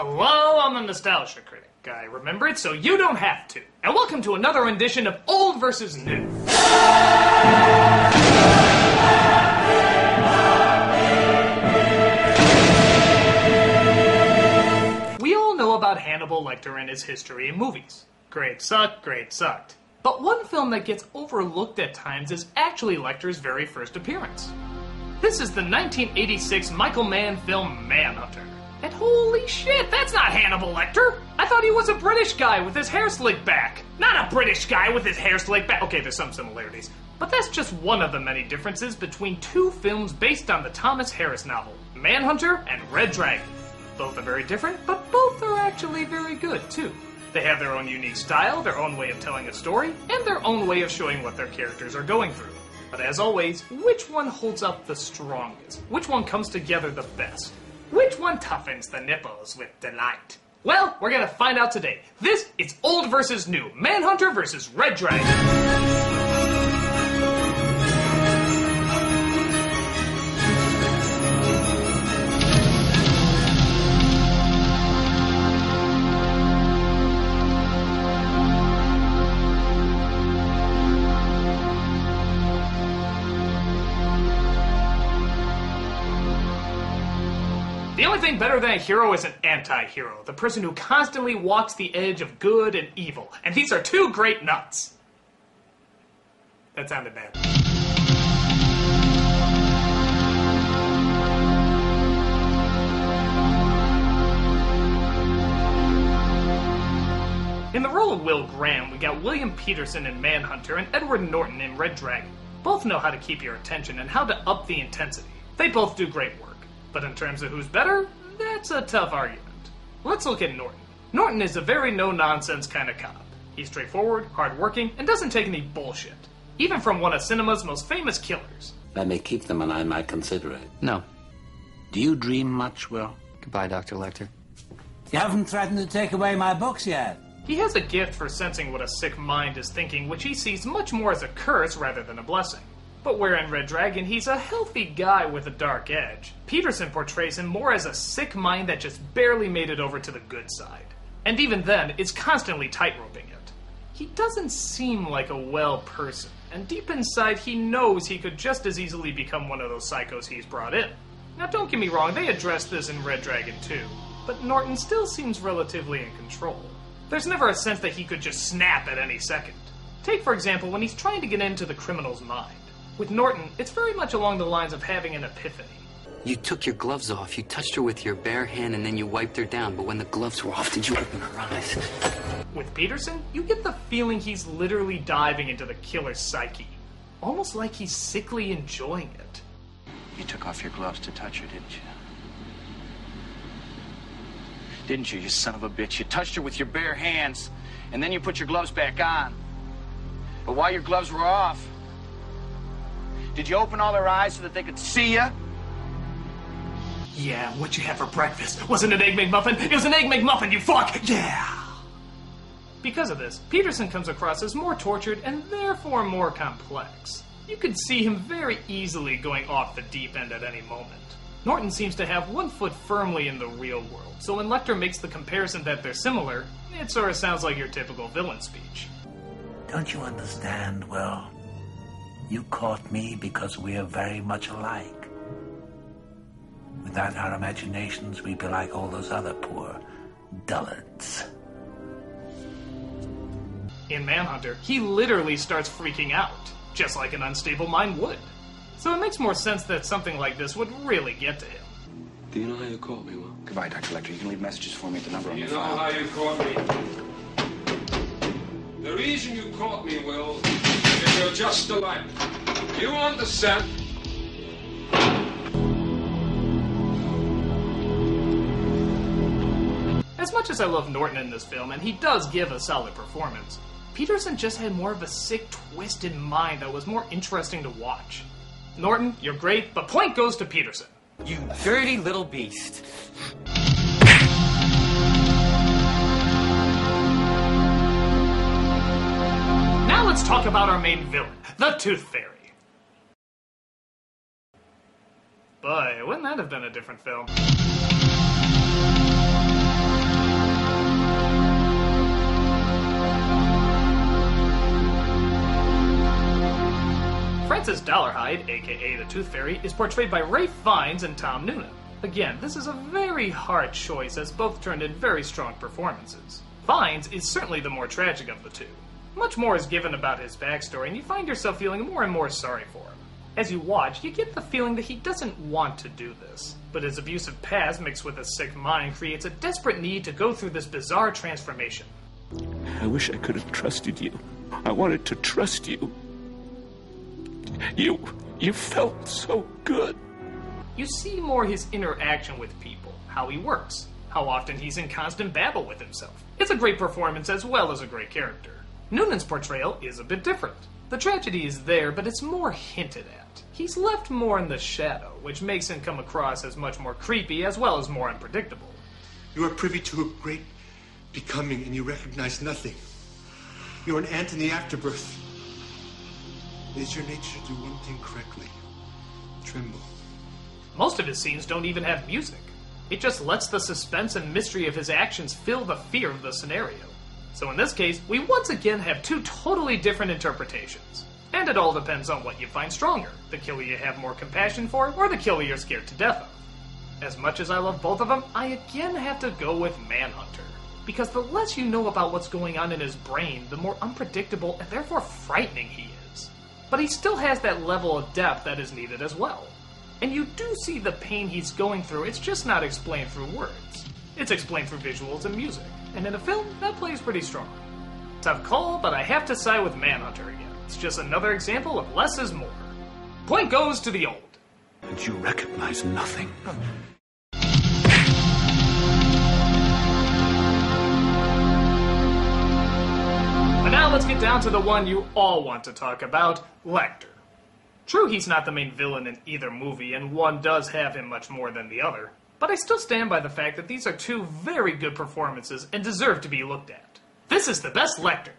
Hello, I'm the Nostalgia Critic. I remember it so you don't have to. And welcome to another rendition of Old versus New. We all know about Hannibal Lecter and his history in movies. Great sucked, great sucked. But one film that gets overlooked at times is actually Lecter's very first appearance. This is the 1986 Michael Mann film Manhunter. And holy shit, that's not Hannibal Lecter! I thought he was a British guy with his hair slicked back. Not a British guy with his hair slicked back. Okay, there's some similarities. But that's just one of the many differences between two films based on the Thomas Harris novel, Manhunter and Red Dragon. Both are very different, but both are actually very good, too. They have their own unique style, their own way of telling a story, and their own way of showing what their characters are going through. But as always, which one holds up the strongest? Which one comes together the best? Which one toughens the nipples with delight? Well, we're gonna find out today. This is Old versus New, Manhunter versus Red Dragon. The only thing better than a hero is an anti-hero, the person who constantly walks the edge of good and evil. And these are two great nuts. That sounded bad. In the role of Will Graham, we got William Petersen in Manhunter and Edward Norton in Red Dragon. Both know how to keep your attention and how to up the intensity. They both do great work. But in terms of who's better, that's a tough argument. Let's look at Norton. Norton is a very no-nonsense kind of cop. He's straightforward, hard-working, and doesn't take any bullshit. Even from one of cinema's most famous killers. I may keep them and I might consider it. No. Do you dream much, Will? Goodbye, Dr. Lecter. You haven't threatened to take away my books yet. He has a gift for sensing what a sick mind is thinking, which he sees much more as a curse rather than a blessing. But where in Red Dragon, he's a healthy guy with a dark edge, Petersen portrays him more as a sick mind that just barely made it over to the good side. And even then, is constantly tightroping it. He doesn't seem like a well person, and deep inside he knows he could just as easily become one of those psychos he's brought in. Now don't get me wrong, they addressed this in Red Dragon too, but Norton still seems relatively in control. There's never a sense that he could just snap at any second. Take for example when he's trying to get into the criminal's mind. With Norton, it's very much along the lines of having an epiphany. You took your gloves off, you touched her with your bare hand, and then you wiped her down. But when the gloves were off, did you open her eyes? With Petersen, you get the feeling he's literally diving into the killer's psyche. Almost like he's sickly enjoying it. You took off your gloves to touch her, didn't you? Didn't you, you son of a bitch? You touched her with your bare hands, and then you put your gloves back on. But while your gloves were off, did you open all their eyes so that they could see you? Yeah, what'd you have for breakfast? Wasn't it Egg McMuffin? It was an Egg McMuffin, you fuck! Yeah! Because of this, Petersen comes across as more tortured and therefore more complex. You could see him very easily going off the deep end at any moment. Norton seems to have one foot firmly in the real world, so when Lecter makes the comparison that they're similar, it sort of sounds like your typical villain speech. Don't you understand, Will? You caught me because we are very much alike. Without our imaginations, we'd be like all those other poor dullards. In Manhunter, he literally starts freaking out, just like an unstable mind would. So it makes more sense that something like this would really get to him. Do you know how you caught me, Will? Goodbye, Dr. Lecter. You can leave messages for me at the number on You the know file. how you caught me? The reason you caught me, Will, is you're just alike. You understand? As much as I love Norton in this film, and he does give a solid performance, Petersen just had more of a sick, twisted mind that was more interesting to watch. Norton, you're great, but point goes to Petersen. You dirty little beast. Now let's talk about our main villain, the Tooth Fairy. Boy, wouldn't that have been a different film? Francis Dollarhide, aka the Tooth Fairy, is portrayed by Ralph Fiennes and Tom Noonan. Again, this is a very hard choice as both turned in very strong performances. Fiennes is certainly the more tragic of the two. Much more is given about his backstory, and you find yourself feeling more and more sorry for him. As you watch, you get the feeling that he doesn't want to do this, but his abusive past mixed with a sick mind creates a desperate need to go through this bizarre transformation. I wish I could have trusted you. I wanted to trust you. You felt so good. You see more his interaction with people, how he works, how often he's in constant battle with himself. It's a great performance as well as a great character. Noonan's portrayal is a bit different. The tragedy is there, but it's more hinted at. He's left more in the shadow, which makes him come across as much more creepy as well as more unpredictable. You are privy to a great becoming, and you recognize nothing. You're an ant in the afterbirth. It is your nature to do one thing correctly. Tremble. Most of his scenes don't even have music. It just lets the suspense and mystery of his actions fill the fear of the scenario. So in this case, we once again have two totally different interpretations. And it all depends on what you find stronger, the killer you have more compassion for, or the killer you're scared to death of. As much as I love both of them, I again have to go with Manhunter. Because the less you know about what's going on in his brain, the more unpredictable and therefore frightening he is. But he still has that level of depth that is needed as well. And you do see the pain he's going through, it's just not explained through words. It's explained through visuals and music. And in a film, that plays pretty strong. Tough call, but I have to side with Manhunter again. It's just another example of less is more. Point goes to the old. And you recognize nothing. But now let's get down to the one you all want to talk about, Lecter. True, he's not the main villain in either movie, and one does have him much more than the other. But I still stand by the fact that these are two very good performances and deserve to be looked at. This is the best Lecter.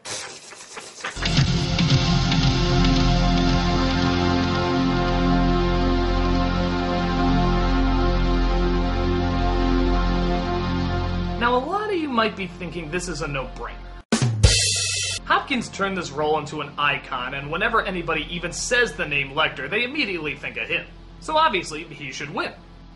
Now, a lot of you might be thinking this is a no-brainer. Hopkins turned this role into an icon, and whenever anybody even says the name Lecter, they immediately think of him. So obviously, he should win.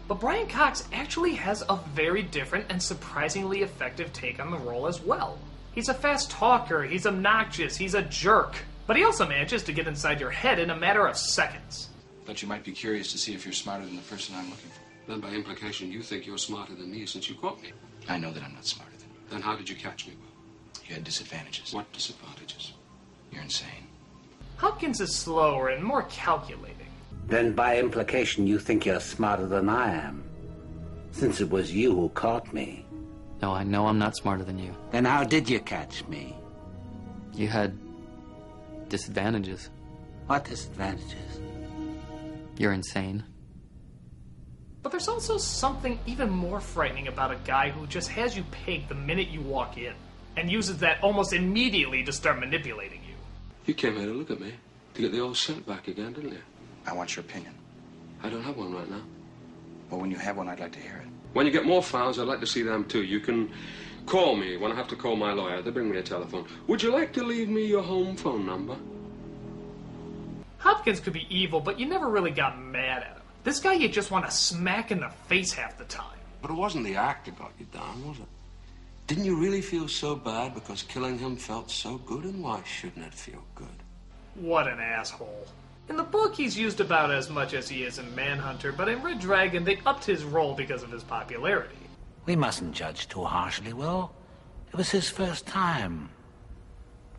But Brian Cox actually has a very different and surprisingly effective take on the role as well. He's a fast talker, he's obnoxious, he's a jerk, but he also manages to get inside your head in a matter of seconds. But you might be curious to see if you're smarter than the person I'm looking for. Then by implication, you think you're smarter than me since you caught me. I know that I'm not smarter than you. Then how did you catch me, Will? You had disadvantages. What disadvantages? You're insane. Hopkins is slower and more calculating. Then by implication you think you're smarter than I am, since it was you who caught me. No, I know I'm not smarter than you. Then how did you catch me? You had disadvantages. What disadvantages? You're insane. But there's also something even more frightening about a guy who just has you pegged the minute you walk in, and uses that almost immediately to start manipulating you. You came here to look at me, to get the old scent back again, didn't you? I want your opinion. I don't have one right now. Well, when you have one, I'd like to hear it. When you get more files, I'd like to see them too. You can call me when I have to call my lawyer. They bring me a telephone. Would you like to leave me your home phone number? Hopkins could be evil, but you never really got mad at him. This guy you just want to smack in the face half the time. But it wasn't the act that got you down, was it? Didn't you really feel so bad because killing him felt so good? And why shouldn't it feel good? What an asshole. In the book, he's used about as much as he is in Manhunter, but in Red Dragon, they upped his role because of his popularity. We mustn't judge too harshly, Will. It was his first time.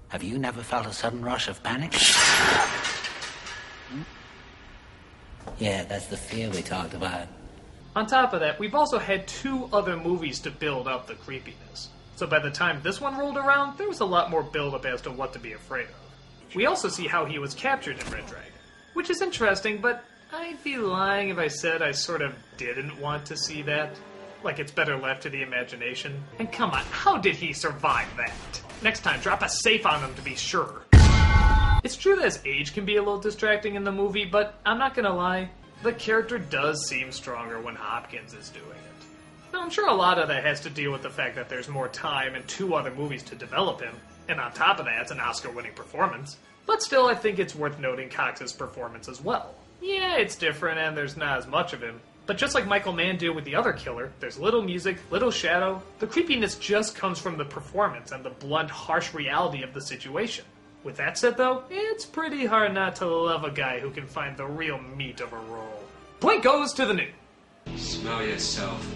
Have you never felt a sudden rush of panic? Yeah, that's the fear we talked about. On top of that, we've also had 2 other movies to build up the creepiness. So by the time this one rolled around, there was a lot more build-up as to what to be afraid of. We also see how he was captured in Red Dragon, which is interesting, but I'd be lying if I said I sort of didn't want to see that. Like it's better left to the imagination. And come on, how did he survive that? Next time, drop a safe on him to be sure. It's true that his age can be a little distracting in the movie, but I'm not gonna lie, the character does seem stronger when Hopkins is doing it. Now, I'm sure a lot of that has to deal with the fact that there's more time and 2 other movies to develop him, And on top of that, it's an Oscar-winning performance. But still, I think it's worth noting Cox's performance as well. Yeah, it's different and there's not as much of him. But just like Michael Mann did with the other killer, there's little music, little shadow. The creepiness just comes from the performance and the blunt, harsh reality of the situation. With that said though, it's pretty hard not to love a guy who can find the real meat of a role. Point goes to the new. Smell yourself.